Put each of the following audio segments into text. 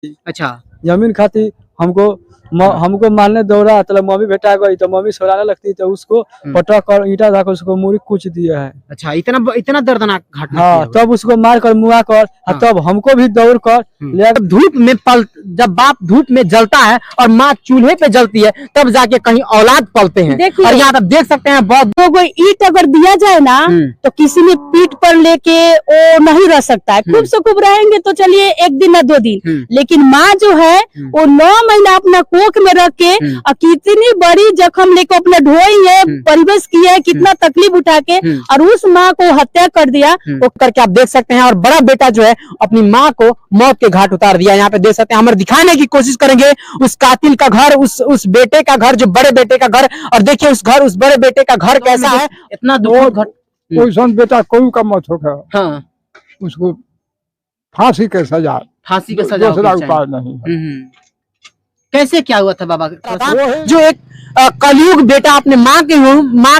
अच्छा। जमीन खाती हमको मारने दौड़ा, मतलब मम्मी बेटा गई तो मम्मी सुलाने लगती तो उसको पटक कर ईंटा धाकर उसको मुड़ी कुछ दिया है। अच्छा, इतना दर्दनाक घटना। हाँ, तब उसको मार कर मुआ कर तब हमको भी दौड़ कर ले। जब बाप धूप में जलता है और माँ चूल्हे पे जलती है तब जाके कहीं औलाद पलते हैं। और यहाँ आप देख सकते हैं बहुत ईंट अगर दिया जाए ना तो किसी ने पीठ पर लेके वो नहीं रह सकता है। खूब से खूब रहेंगे तो चलिए एक दिन या 2 दिन, लेकिन माँ जो है वो 9 महीना अपना कोख में रख के और कितनी बड़ी जख्म लेके अपने ढोई है, परिवेश किया है, कितना तकलीफ उठा के और उस माँ को हत्या कर दिया। वो करके आप देख सकते हैं। और बड़ा बेटा जो है अपनी माँ को मौत के घाट उतार दिया। यहाँ पे देख सकते हैं, हम दिखाने की कोशिश करेंगे उस कातिल का घर, उस बेटे का घर, जो बड़े बेटे का घर। और देखिए उस बड़े बेटे का घर कैसा है। इतना दुख कोई बेटा कोई का मत होगा। हाँ, उसको फांसी के सजा उपाय नहीं। कैसे क्या हुआ था बाबा? जो एक कलयुग बेटा अपने माँ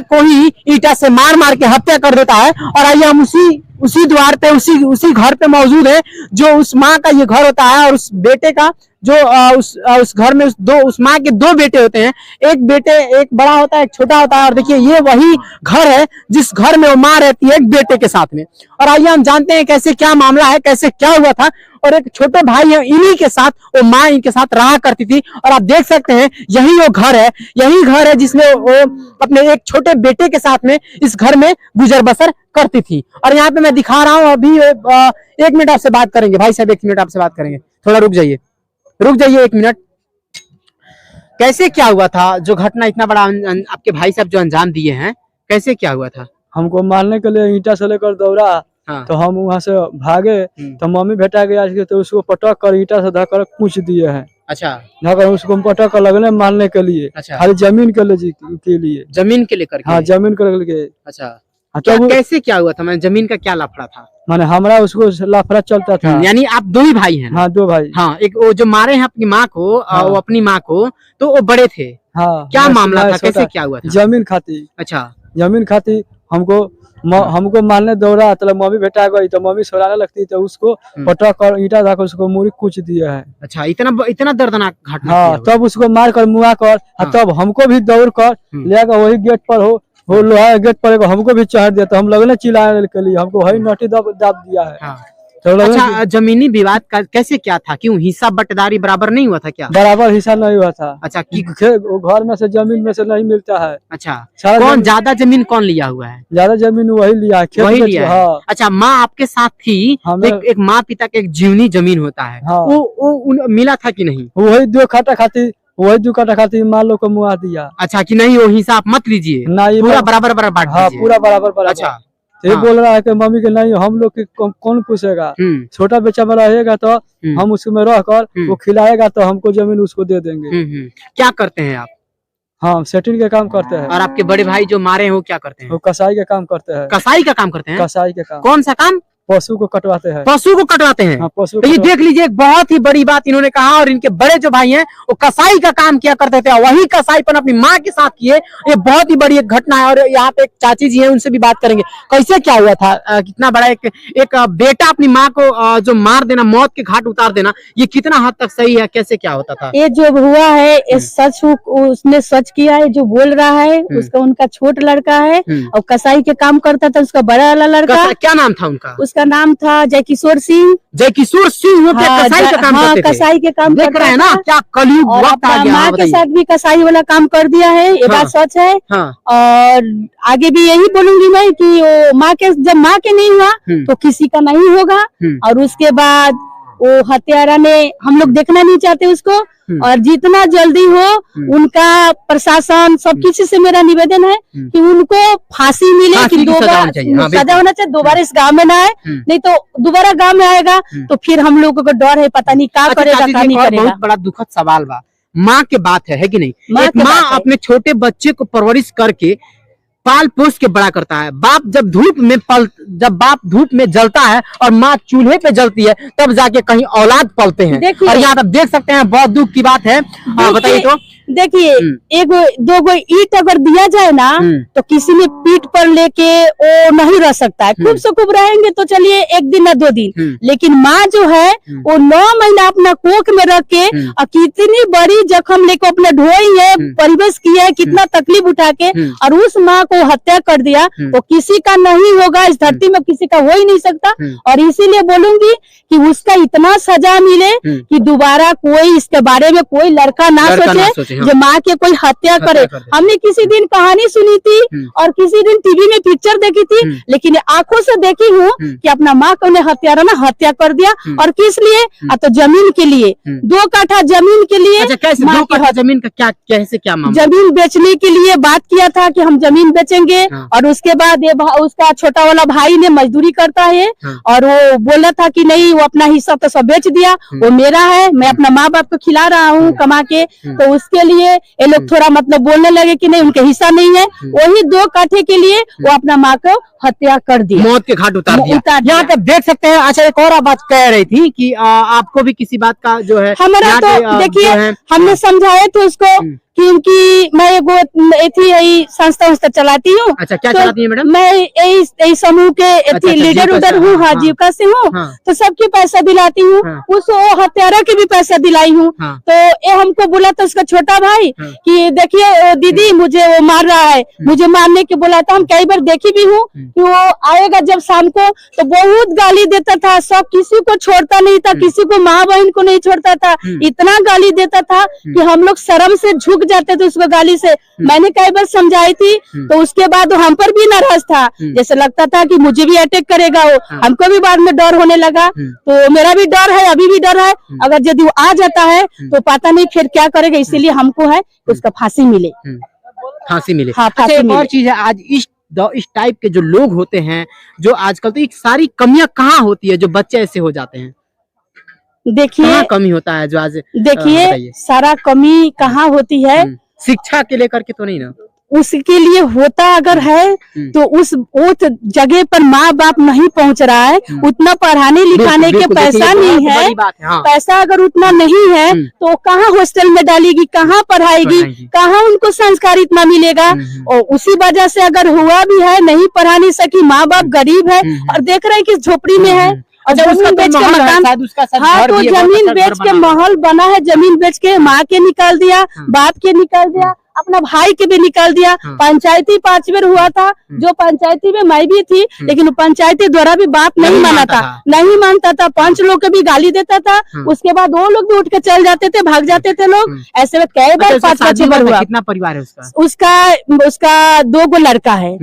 को ही ईटा से मार के हत्या कर देता है। और आइए हम उसी द्वार पे उसी घर पे मौजूद है जो उस माँ का ये घर होता है। और उस बेटे का जो उस घर में उस माँ के 2 बेटे होते हैं। एक बड़ा होता है, एक छोटा होता है। और देखिए ये वही घर है जिस घर में वो माँ रहती है एक बेटे के साथ में। और आइए हम जानते हैं कैसे क्या मामला है, कैसे क्या हुआ था। और एक छोटे भाई है, इन्हीं के साथ वो माँ इनके साथ रहा करती थी। और आप देख सकते हैं यही वो घर है जिसमें वो अपने एक छोटे बेटे के साथ में इस घर में गुजर बसर करती थी। और यहाँ पे मैं दिखा रहा हूँ अभी 1 मिनट आपसे बात करेंगे भाई साहब, 1 मिनट आपसे बात करेंगे। थोड़ा रुक जाइए 1 मिनट। कैसे क्या हुआ था जो घटना इतना बड़ा आपके भाई साहब जो अंजाम दिए हैं, कैसे क्या हुआ था? हमको मारने के लिए ईंटा से लेकर दौड़ा। हाँ। तो हम वहाँ से भागे तो मम्मी बेटा गया तो उसको पटक कर ईंटा से धकर कुछ दिए हैं। अच्छा, धकर उसको पटक कर लगने मारने के लिए। अच्छा। खाली जमीन के लिए जमीन के लेकर? हाँ, जमीन के लिए। अच्छा, तो कैसे क्या हुआ था? मैंने जमीन का क्या लफड़ा था? माने हमारा उसको लफड़ा चलता था। यानी आप 2 ही भाई हैं? हाँ, 2 भाई। हाँ, एक वो जो मारे हैं अपनी माँ को, हाँ। वो अपनी माँ को, तो वो बड़े थे। हाँ, क्या मामला था, कैसे क्या हुआ था? जमीन खाती। अच्छा, जमीन खाती हमको मारने दौड़ा, मतलब मम्मी बेटा गई तो मम्मी सुलाने लगती तो उसको पटक कर ईंटा धाकर उसको मुड़ी कुछ दिया है। अच्छा, इतना दर्दनाक घटना। हाँ, तब उसको मार कर मुआ कर तब हमको भी दौड़ कर ले वही गेट पर वो लोहा गेट पर हमको भी चढ़ दिया। तो हम लगने चिल्लाने के लिए हमको वही नोटी दाब दिया है। हाँ। तो अच्छा, जमीनी विवाद का कैसे क्या था? क्यों हिस्सा बंटवारी बराबर नहीं हुआ था क्या? बराबर हिस्सा नहीं हुआ था। अच्छा, घर में से जमीन में से नहीं मिलता है। अच्छा, कौन ज्यादा जमीन कौन लिया हुआ है? ज्यादा जमीन वही लिया है, वही लिया है। हाँ। अच्छा, माँ आपके साथ थी। एक माँ पिता के एक जीवनी जमीन होता है। हाँ। वो मिला था कि नहीं? वही 2 काटा खाती मान लो को मुआ दिया। अच्छा, कि नहीं वो हिस्सा आप मत लीजिए, पूरा बराबर बांट दीजिए। हाँ, पूरा बराबर। अच्छा, ये बोल रहा है कि मम्मी के नहीं हम लोग कौन पूछेगा, छोटा बच्चा में रहेगा तो हम उसमें रह कर वो खिलाएगा तो हमको जमीन उसको दे देंगे। क्या करते हैं आप? हाँ, सेटिंग के काम करते हैं। और आपके बड़े भाई जो मारे हैं वो क्या करते हैं? वो कसाई के काम करते हैं। कसाई का काम करते हैं? कसाई के काम। कौन सा काम? पशु को कटवाते हैं। पशु को कटवाते हैं। हाँ, पशु। तो ये देख लीजिए, एक बहुत ही बड़ी बात इन्होंने कहा। और इनके बड़े जो भाई हैं वो कसाई का काम किया करते थे, वही कसाईपन अपनी माँ के साथ किए। ये बहुत ही बड़ी एक घटना है। और यहाँ पे एक चाची जी हैं, उनसे भी बात करेंगे कैसे क्या हुआ था। कितना बड़ा एक बेटा अपनी माँ को जो मार देना, मौत के घाट उतार देना, ये कितना हद तक सही है, कैसे क्या होता था? ये जो हुआ है ये सच, उसने सच किया है जो बोल रहा है। उसका उनका छोटा लड़का है और कसाई के काम करता था उसका बड़ा वाला लड़का। क्या नाम था उनका? उसका नाम था जयकिशोर सिंह। हाँ, कसाई का काम करते थे। कसाई के काम देख रहे हैं ना, क्या कलयुग वक्त आ गया। माँ के साथ भी कसाई वाला काम कर दिया है, ये बात सच है। और आगे भी यही बोलूंगी मैं कि जब माँ के नहीं हुआ तो किसी का नहीं होगा। और उसके बाद वो हत्यारा ने हम लोग देखना नहीं चाहते उसको। और जितना जल्दी हो उनका प्रशासन सब किसी से मेरा निवेदन है कि उनको फांसी मिले, कि दोबारा सजा होना चाहिए, दोबारा इस गांव में ना आए। नहीं तो दोबारा गांव में आएगा तो फिर हम लोगों को डर है, पता नहीं क्या करेगा क्या नहीं करेगा। बहुत बड़ा दुखद सवाल बा, माँ के बात है कि नहीं? एक माँ अपने छोटे बच्चे को परवरिश करके पाल पोस के बड़ा करता है। बाप जब बाप धूप में जलता है और माँ चूल्हे पे जलती है तब जाके कहीं औलाद पलते हैं। और यहाँ आप देख सकते हैं, बहुत दुख की बात है। बताइए तो देखिए एक दो गो ईंट अगर दिया जाए ना तो किसी ने पीठ पर लेके वो नहीं रह सकता है। खूब से खूब रहेंगे तो चलिए एक दिन या 2 दिन, लेकिन माँ जो है वो 9 महीना अपना कोख में रख के और कितनी बड़ी जख्म लेके अपने ढोई है, परिवेश किया है, कितना तकलीफ उठा के, और उस माँ को हत्या कर दिया। वो किसी का नहीं होगा, इस धरती में किसी का हो ही नहीं सकता। और इसीलिए बोलूंगी कि उसका इतना सजा मिले कि दोबारा कोई इसके बारे में कोई लड़का ना सोचे जो माँ के कोई हत्या करे। हमने किसी दिन कहानी सुनी थी और किसी दिन टीवी में पिक्चर देखी थी, लेकिन आंखों से देखी हूँ कि अपना माँ को हत्यारा ना हत्या कर दिया। और किस लिए? तो जमीन के लिए, 2 काठा जमीन के लिए। अच्छा, कैसे 2 काठा जमीन का क्या, कैसे क्या मामला? जमीन बेचने के लिए बात किया था कि हम जमीन बेचेंगे। और उसके बाद ये उसका छोटा वाला भाई ने मजदूरी करता है और वो बोला था कि नहीं, वो अपना हिस्सा तो सब बेच दिया, वो मेरा है, मैं अपना माँ बाप को खिला रहा हूँ कमा के। तो उसके लिए ये लोग थोड़ा मतलब बोलने लगे कि नहीं, उनके हिस्सा नहीं है। वही 2 काठे के लिए वो अपना माँ को हत्या कर दी, मौत के घाट उतार दिया। यहाँ तक देख सकते हैं। अच्छा, एक और बात कह रही थी कि आपको भी किसी बात का जो है हमारा, तो देखिए हमने समझाया तो उसको, क्योंकि मैं यही संस्था चलाती हूँ। अच्छा, क्या चलाती है मैडम? मैं यही समूह के लीडर उधर हूँ, हाँ, जीविका से हूँ। तो सबके पैसा दिलाती हूँ, उस हत्यारा के भी पैसा दिलाई हूँ। तो ये हमको बोला था उसका छोटा भाई कि देखिए दीदी मुझे वो मार रहा है, मुझे मारने के बोला था। हम कई बार देखी भी हूँ कि वो आएगा जब शाम को तो बहुत गाली देता था, सब किसी को छोड़ता नहीं था, किसी को माँ बहन को नहीं छोड़ता था, इतना गाली देता था कि हम लोग शर्म से झुक जाते थे उसको गाली से। मैंने कई बार समझाई थी, तो उसके बाद हम पर भी नाराज था, जैसे लगता था कि मुझे भी अटैक करेगा वो। हमको भी बाद में डर होने लगा। तो मेरा भी डर है, अभी भी डर है, अगर यदि वो आ जाता है तो पता नहीं फिर क्या करेगा। इसीलिए हमको है कि उसका फांसी मिले, फांसी मिले। हाँ, फांसी एक मिले। और चीज है, आज इस टाइप के जो लोग होते हैं, जो आजकल, तो एक सारी कमियां कहाँ होती है जो बच्चे ऐसे हो जाते हैं? देखिए कमी होता है जो आज, देखिए सारा कमी कहाँ होती है? शिक्षा के लेकर के तो नहीं ना, उसके लिए होता अगर है तो उस जगह पर माँ बाप नहीं पहुँच रहा है, उतना पढ़ाने लिखाने के पैसा नहीं है। पैसा अगर उतना नहीं है तो कहाँ हॉस्टल में डालेगी, कहाँ पढ़ाएगी, कहाँ उनको संस्कार इतना मिलेगा। और उसी वजह से अगर हुआ भी है, नहीं पढ़ा नहीं सकी, माँ बाप गरीब है और देख रहे हैं कि झोपड़ी में है और जमीन बेच के मकान, हाँ, तो जमीन बेच के महल बना है, जमीन बेच के माँ के निकाल दिया, बाप के निकाल दिया, अपना भाई के भी निकाल दिया। पंचायती 5 बार हुआ था, जो पंचायती में मैं भी थी, लेकिन पंचायती द्वारा भी बाप नहीं माना था, नहीं मानता था। 5 लोग के भी गाली देता था। उसके बाद वो लोग भी उठ के चल जाते थे, भाग जाते थे लोग। ऐसे में कई बार 5 बार हुआ। कितना परिवार है उसका 2 गो लड़का है।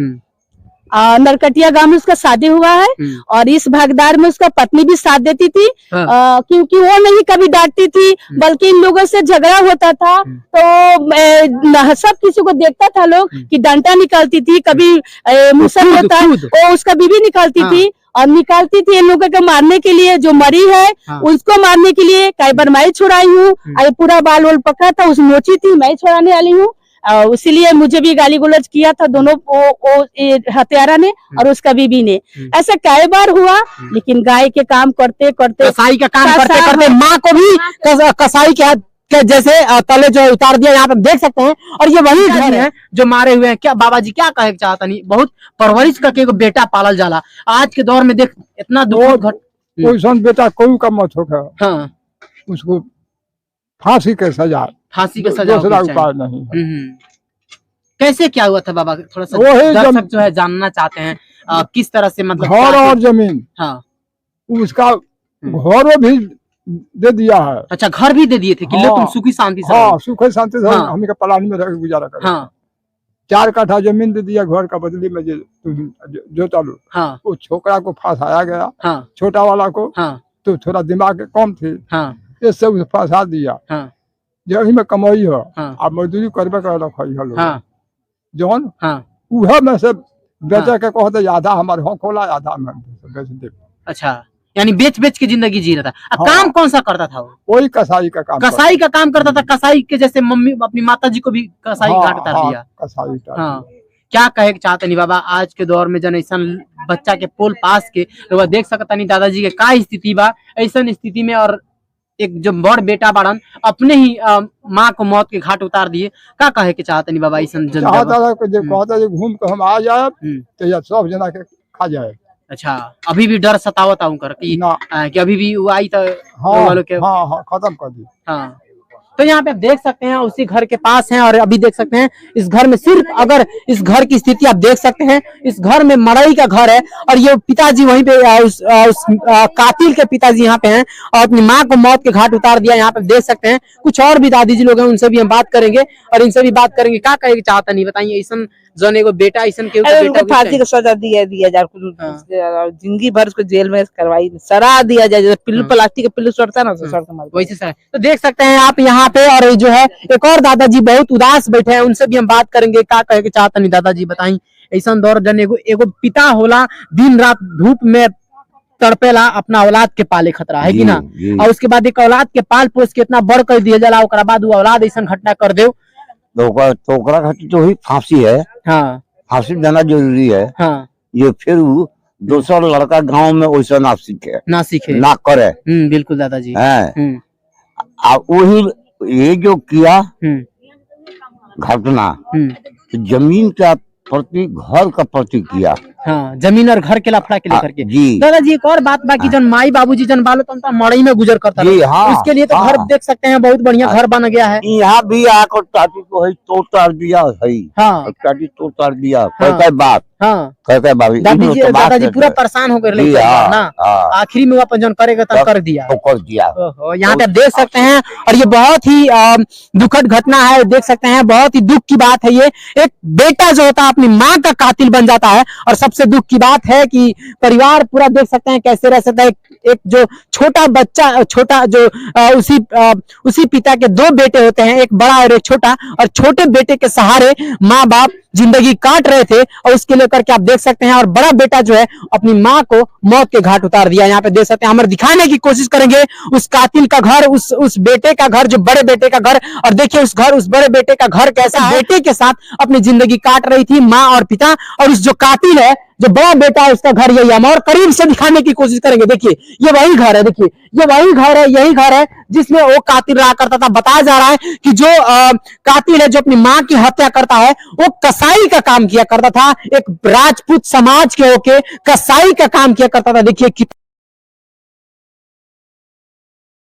नरकटिया गांव में उसका शादी हुआ है और इस भागदार में उसका पत्नी भी साथ देती थी। क्योंकि वो नहीं कभी डांटती थी, बल्कि इन लोगों से झगड़ा होता था तो सब किसी को देखता था लोग कि डंडा निकालती थी, कभी मुसल होता वो उसका बीवी निकालती थी और निकालती थी इन लोगों को मारने के लिए। जो मरी है उसको मारने के लिए कई बार मैं छुड़ाई हूँ। पूरा बाल वाल पकड़ा था, उस नोची थी, मैं छुड़ाने वाली हूँ। इसीलिए मुझे भी गाली गलौज किया था दोनों हत्यारा ने और उसका बीबी ने। ऐसा कई बार हुआ, लेकिन गाय के काम करते करते, कसाई का काम करते करते माँ को भी कसाई के जैसे तले जो उतार दिया। यहाँ पे देख सकते हैं। और ये वही घर है जो मारे हुए हैं। क्या बाबा जी क्या कहे चाहता नहीं, बहुत परवरिश करके बेटा पालल जाला। आज के दौर में देख इतना दुख घट, कोई बेटा कोई का मत होगा। हाँ, उसको फांसी के सजा, फांसी का सजा, दूसरा उपाय नहीं। कैसे क्या हुआ था बाबा? थोड़ा सा दर्शक जो है जानना चाहते हैं किस तरह से, मतलब घर और जमीन, हाँ, उसका घर भी दे दिया है। अच्छा, घर भी दे दिए थे कि लो तुम सुखी शांति से, हाँ, सुखी शांति से हम के पलानी में रह के गुजारा करें। हाँ, 4 काठा जमीन दे दिया घर का बदली में, जो चालू। हाँ, वो छोकरा को फांसाया गया, हाँ, छोटा वाला को। हाँ, तो थोड़ा दिमाग कम थी, हाँ, इससे उसे फांसा दिया। हाँ, यही में कमाई है, हाँ, आप मजदूरी करबे कर, हाँ, जौन हाँ, में से बेचे के कहते आधा हमारे हो खोला, आधा में बेच दे। अच्छा, यानी बेच बेच के जिंदगी जी रहा था। हाँ। काम कौन सा करता था वो? वही कसाई का काम, कसाई का काम करता था। कसाई के जैसे मम्मी अपनी माता जी को भी कसाई घाट उतार दिया। कसाई का। हाँ, क्या कहे चाहते नहीं बाबा? आज के दौर में जन ऐसा बच्चा के पोल पास के लोग देख सकता नहीं दादाजी के का स्थिति बा, ऐसा स्थिति में और एक जो बड़ बेटा बाड़न अपने ही माँ को मौत के घाट उतार दिए, का कहे के चाहते नहीं बाबा? ऐसा कहता घूम के हम आ जाए तो या सब जना के खा जाए। अच्छा, अभी भी डर सतावता हूँ कर कि अभी भी वो आई तो खत्म कर दी। हाँ, तो यहाँ पे आप देख सकते हैं उसी घर के पास हैं, और अभी देख सकते हैं इस घर में सिर्फ, अगर इस घर की स्थिति आप देख सकते हैं, इस घर में मड़ई का घर है और ये पिताजी वहीं पे उस कातिल के पिताजी यहाँ पे हैं और अपनी माँ को मौत के घाट उतार दिया। यहाँ पे देख सकते हैं कुछ और भी दादी जी लोग हैं, उनसे भी हम बात करेंगे और इनसे भी बात करेंगे। क्या कहे चाहता नहीं बताइए? ऐसा जौन एगो बेटा ऐसा उनको फांसी का सजा दिया जाए, जिंदगी भर उसको जेल में करवाई सरा दिया जाए, जैसे पिल्लू प्लास्टिक के पिल्लू सड़ता है ना वैसे सर। तो देख सकते हैं आप यहाँ पे, और जो है एक और दादाजी बहुत उदास बैठे हैं, उनसे भी हम बात करेंगे। क्या कहे के चाहता नहीं दादाजी बताई? ऐसा दौर जन एगो पिता होला दिन रात धूप में तड़पेला अपना औलाद के पाले खतरा है कि ना, और उसके बाद एक औलाद के पाल पोस के इतना बड़ कर दिया जाला, ओकरा बाद वो औलाद ऐसा घटना कर दे तो ओकरा खातिर तो ही फांसी है। हाँ, फांसी देना जरूरी है। हाँ, ये फिर दूसरा लड़का गांव में वैसा ना सीखे ना करे। बिल्कुल दादाजी। वही ये जो किया घटना जमीन का प्रति घर का प्रति किया। हाँ, जमीन और घर के लफड़ा के लेकर के। दादाजी एक और बात बाकी जन माई बाबूजी जन बालो तो मड़ई में गुजर करता है। उसके लिए तो घर देख सकते हैं, बहुत बढ़िया घर बन गया है। यहाँ भी आकर टाटी को है तोड़ दिया है। हाँ, टाटी तोड़ दिया। बात दादाजी पूरा परेशान हो गए ना, आखिरी में अपन जन करेगा तब कर दिया। यहाँ पे आप देख सकते हैं, और ये बहुत ही दुखद घटना है। देख सकते हैं बहुत ही दुख की बात है। ये एक बेटा जो होता है अपनी माँ का कातिल बन जाता है, और सबसे दुख की बात है कि परिवार पूरा देख सकते हैं कैसे रह सकता है। एक जो छोटा बच्चा, छोटा जो उसी पिता के दो बेटे होते हैं, एक बड़ा और एक छोटा, और छोटे बेटे के सहारे माँ बाप जिंदगी काट रहे थे, और उसके लेकर के आप देख सकते हैं। और बड़ा बेटा जो है अपनी माँ को मौत के घाट उतार दिया। यहाँ पे देख सकते हैं, हम दिखाने की कोशिश करेंगे उस कातिल का घर, उस बेटे का घर, जो बड़े बेटे का घर। और देखिए उस बड़े बेटे का घर कैसा बेटे के साथ अपनी जिंदगी काट रही थी माँ और पिता, और उस जो कातिल है, जो बड़ा बेटा है, उसका घर यही। हम और करीब से दिखाने की कोशिश करेंगे। देखिए ये वही घर है, देखिए ये वही घर है, यही घर है जिसमें वो कातिल रहा करता था। बताया जा रहा है कि जो कातिल है, जो अपनी माँ की हत्या करता है, वो कसाई का काम किया करता था। एक राजपूत समाज के होके कसाई का काम किया करता था। देखिए